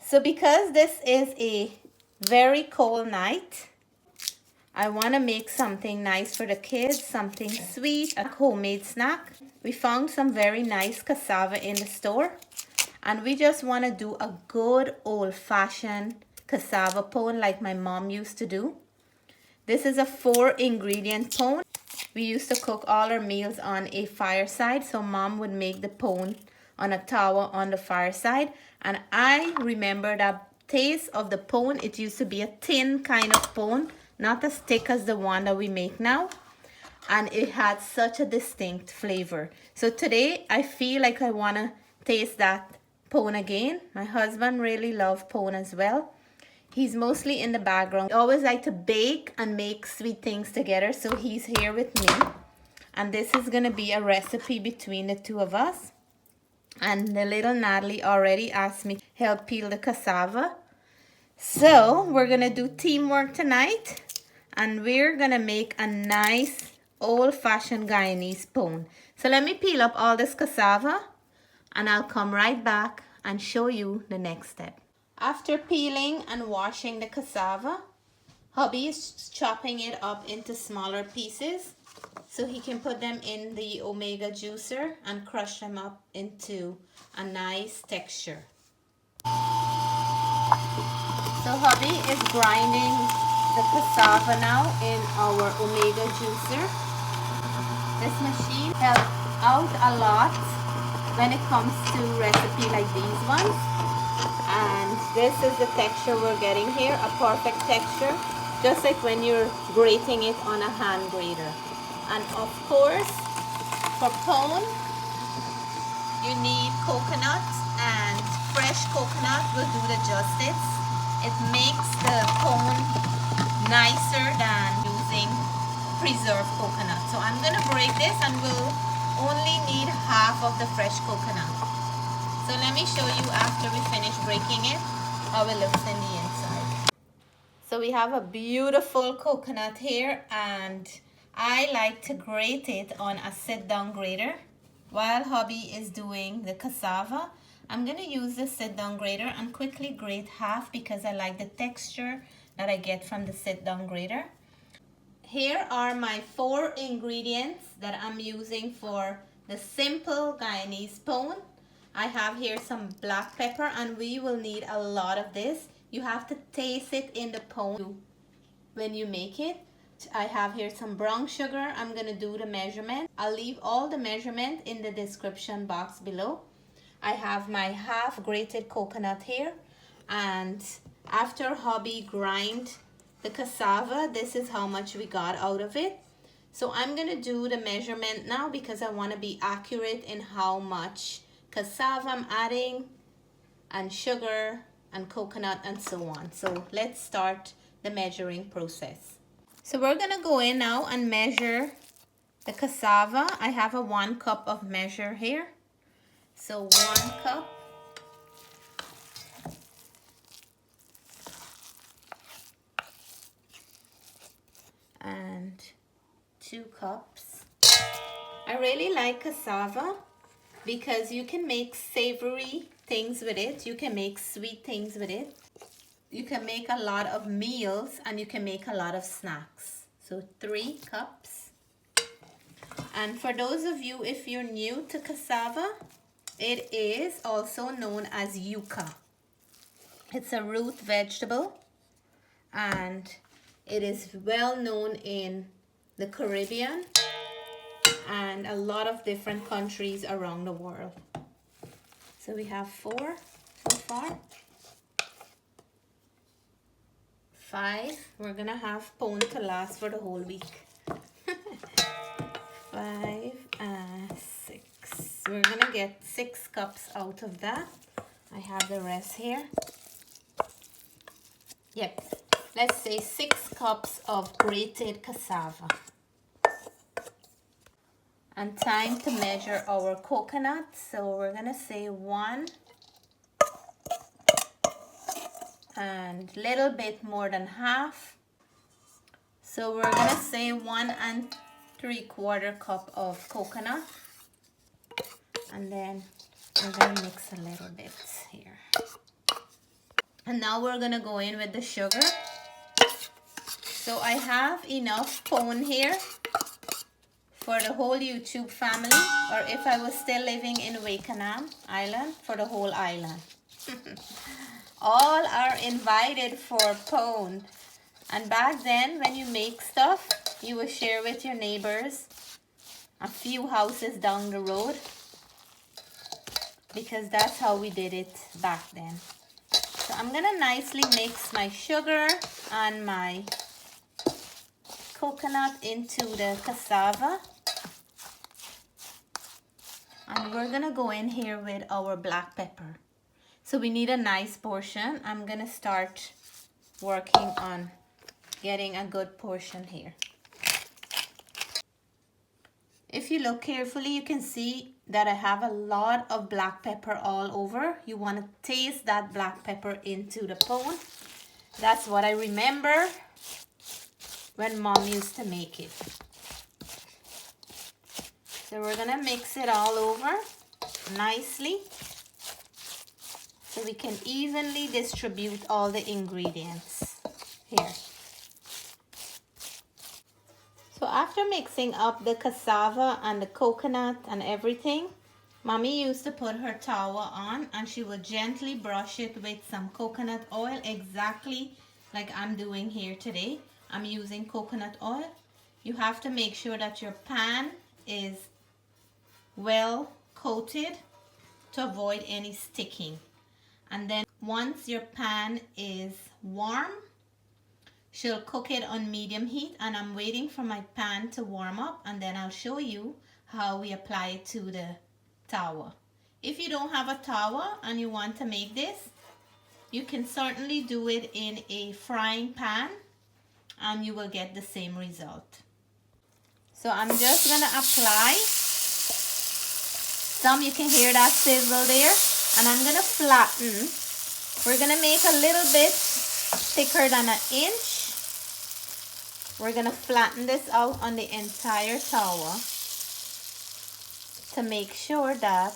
So because this is a very cold night, I want to make something nice for the kids, something sweet, a homemade snack. We found some very nice cassava in the store, and we just want to do a good old-fashioned cassava pone like my mom used to do. This is a 4-ingredient pone. We used to cook all our meals on a fireside, so mom would make the pone on a tower on the fireside. And I remember that taste of the pone. It used to be a thin kind of pone, not as thick as the one that we make now. And it had such a distinct flavor. So today I feel like I want to taste that pone again. My husband really loves pone as well. He's mostly in the background. We always like to bake and make sweet things together, so he's here with me. And this is going to be a recipe between the two of us. And the little Natalie already asked me to help peel the cassava. So we're going to do teamwork tonight. And we're going to make a nice old-fashioned Guyanese pone. So let me peel up all this cassava, and I'll come right back and show you the next step. After peeling and washing the cassava, hubby is chopping it up into smaller pieces so he can put them in the Omega juicer and crush them up into a nice texture. So hubby is grinding the cassava now in our Omega juicer. This machine helps out a lot when it comes to recipe like these ones. And this is the texture we're getting here, a perfect texture, just like when you're grating it on a hand grater. And of course, for pone, you need coconut, and fresh coconut will do the justice. It makes the pone nicer than using preserved coconut. So I'm going to break this, and we'll only need half of the fresh coconut. So let me show you after we finish breaking it how it looks in the inside. So we have a beautiful coconut here, and I like to grate it on a sit-down grater. While hubby is doing the cassava, I'm going to use the sit-down grater and quickly grate half because I like the texture that I get from the sit-down grater. Here are my 4 ingredients that I'm using for the simple Guyanese pone. I have here some black pepper, and we will need a lot of this. You have to taste it in the pone when you make it. I have here some brown sugar. I'm going to do the measurement. I'll leave all the measurement in the description box below. I have my half grated coconut here, and after hubby grind the cassava, this is how much we got out of it. So I'm going to do the measurement now because I want to be accurate in how much cassava I'm adding, and sugar and coconut and so on. So let's start the measuring process. So we're gonna go in now and measure the cassava. I have a 1 cup of measure here. So 1 cup. And 2 cups. I really like cassava because you can make savory things with it. You can make sweet things with it. You can make a lot of meals, and you can make a lot of snacks. So 3 cups. And for those of you, if you're new to cassava, it is also known as yuca. It's a root vegetable, and it is well known in the Caribbean and a lot of different countries around the world. So we have 4 so far. 5. We're gonna have pone to last for the whole week. 5 and 6. We're gonna get 6 cups out of that. I have the rest here. Yep, let's say 6 cups of grated cassava. And time to measure our coconut. So we're gonna say 1 and little bit more than half. So we're gonna say 1 3/4 cup of coconut, and then we're gonna mix a little bit here. And now we're gonna go in with the sugar. So I have enough pone here for the whole YouTube family, or if I was still living in Wakenham Island, for the whole island. All are invited for pone. And back then, when you make stuff, you will share with your neighbors a few houses down the road, because that's how we did it back then. So I'm gonna nicely mix my sugar and my coconut into the cassava. And we're gonna go in here with our black pepper. So we need a nice portion. I'm gonna start working on getting a good portion here. If you look carefully, you can see that I have a lot of black pepper all over. You want to taste that black pepper into the pone. That's what I remember when Mom used to make it. So we're gonna mix it all over nicely so we can evenly distribute all the ingredients here. So after mixing up the cassava and the coconut and everything, Mommy used to put her tawa on and she would gently brush it with some coconut oil, exactly like I'm doing here today. I'm using coconut oil. You have to make sure that your pan is well coated to avoid any sticking. And then once your pan is warm, she'll cook it on medium heat, and I'm waiting for my pan to warm up, and then I'll show you how we apply it to the tawa. If you don't have a tawa and you want to make this, you can certainly do it in a frying pan and you will get the same result. So I'm just gonna apply some. You can hear that sizzle there, and I'm gonna flatten. We're gonna make a little bit thicker than an inch. We're gonna flatten this out on the entire tawa to make sure that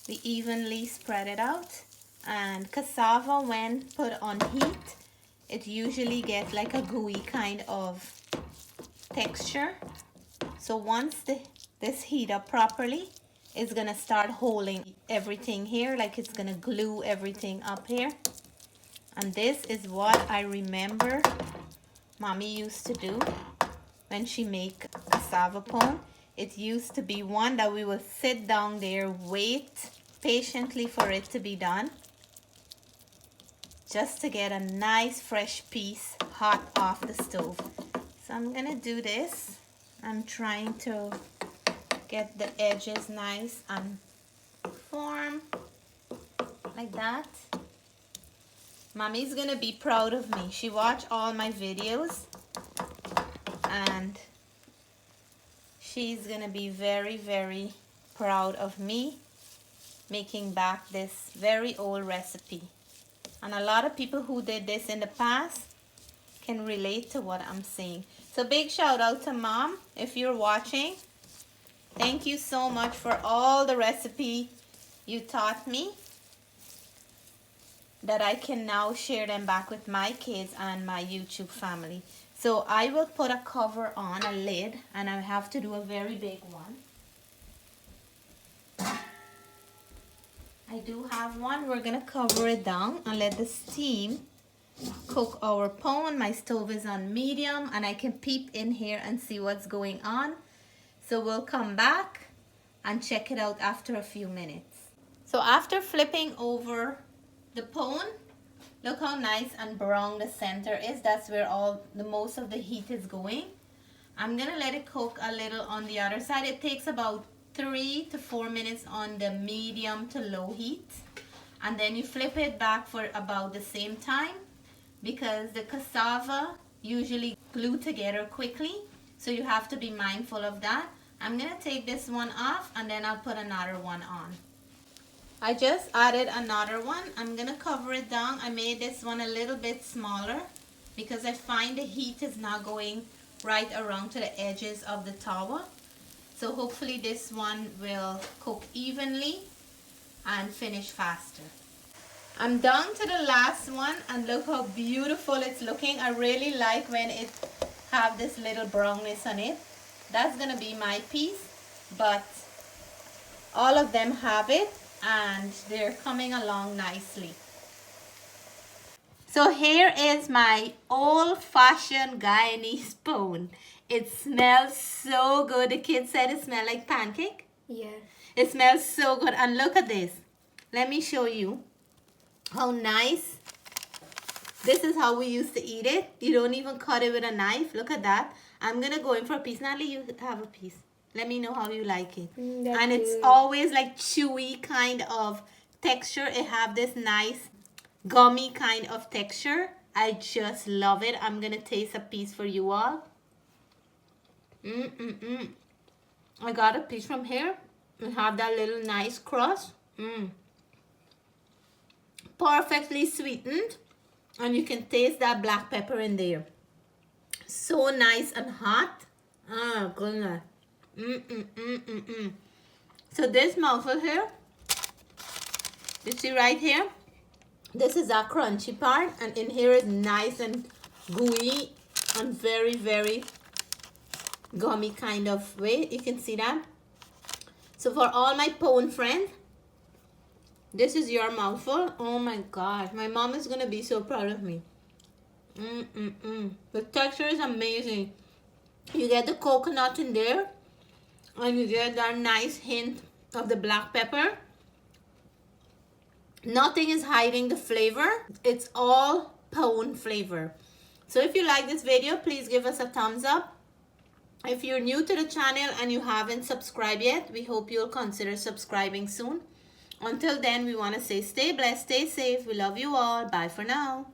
we evenly spread it out. And cassava, when put on heat, it usually gets like a gooey kind of texture. So once this heat up properly, it's gonna start holding everything here, like it's gonna glue everything up here. And this is what I remember Mommy used to do when she make cassava pone. It used to be one that we would sit down there, wait patiently for it to be done, just to get a nice fresh piece hot off the stove. So I'm gonna do this. I'm trying to get the edges nice and form like that. Mommy's gonna be proud of me. She watched all my videos and she's gonna be very, very proud of me making back this very old recipe. And a lot of people who did this in the past can relate to what I'm saying. So big shout out to Mom if you're watching. Thank you so much for all the recipe you taught me, that I can now share them back with my kids and my YouTube family. So I will put a cover on, a lid, and I have to do a very big one. I do have one. We're gonna cover it down and let the steam cook our pone. My stove is on medium and I can peep in here and see what's going on. So we'll come back and check it out after a few minutes. So after flipping over the pone, look how nice and brown the center is. That's where all the most of the heat is going. I'm gonna let it cook a little on the other side. It takes about 3 to 4 minutes on the medium to low heat, and then you flip it back for about the same time, because the cassava usually glue together quickly, so you have to be mindful of that. I'm gonna take this one off and then I'll put another one on. I just added another one. I'm gonna cover it down. I made this one a little bit smaller because I find the heat is not going right around to the edges of the tawa. So hopefully this one will cook evenly and finish faster. I'm down to the last one, and look how beautiful it's looking. I really like when it have this little brownness on it. That's gonna be my piece, but all of them have it and they're coming along nicely. So here is my old-fashioned Guyanese pone. It smells so good. The kids said it smelled like pancake. Yeah. It smells so good. And look at this. Let me show you how nice. This is how we used to eat it. You don't even cut it with a knife. Look at that. I'm going to go in for a piece. Natalie, you have a piece. Let me know how you like it. And it's always like chewy kind of texture. It have this nice gummy kind of texture. I just love it. I'm going to taste a piece for you all. I got a piece from here. And have that little nice crust. Perfectly sweetened. And you can taste that black pepper in there. So nice and hot. Oh, goodness. So this mouthful here, you see right here, this is our crunchy part, and in here is nice and gooey and very, very gummy kind of way. You can see that. So for all my pone friends, this is your mouthful. Oh my God, my mom is gonna be so proud of me. The texture is amazing. You get the coconut in there, and you get that nice hint of the black pepper. Nothing is hiding the flavor. It's all pone flavor. So if you like this video, please give us a thumbs up. If you're new to the channel and you haven't subscribed yet, we hope you'll consider subscribing soon. Until then, we want to say stay blessed, stay safe. We love you all. Bye for now.